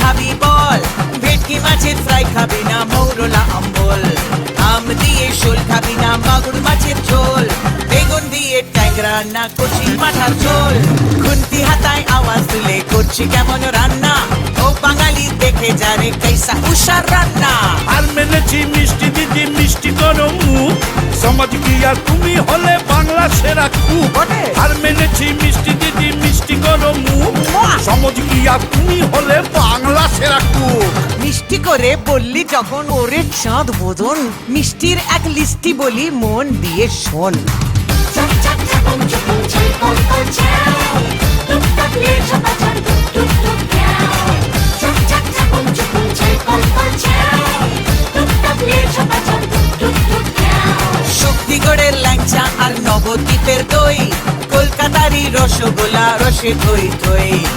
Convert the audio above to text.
খাবি বল, ভেটকি মাছের ফ্রাই খাবি না মৌরলা অম্বল, আম দিয়ে শোল খাবি না মাগুর মাছের ঝোল, বেগুন দিয়ে ট্যাংরা না কচি মাথার ঝোল, খুন্তি হাতায় আওয়াজ তুলে করছি কেমন রান্না, ও বাঙালি দেখে যারে कैसा উষার রান্না। আর মেনেছি মিষ্টি দিদি মিষ্টি করো মুখ, সমাজ কি আর তুমি হলে বাংলা সেরা কুক। বটে। আর মেনেছি মিষ্টি দিদি মিষ্টি করো মুখ, সমাজ কি আর তুমি হলে বাংলা সেরা কুক। মিষ্টি করে বললি যখন ওরে চাঁদ বদন, মিষ্টির এক লিস্টি বলি মন দিয়ে শোন। শক্তিগড়ের ল্যাংচা আর নবদ্বীপের দই, কলকাতারই রসগোল্লা রসে থই থই,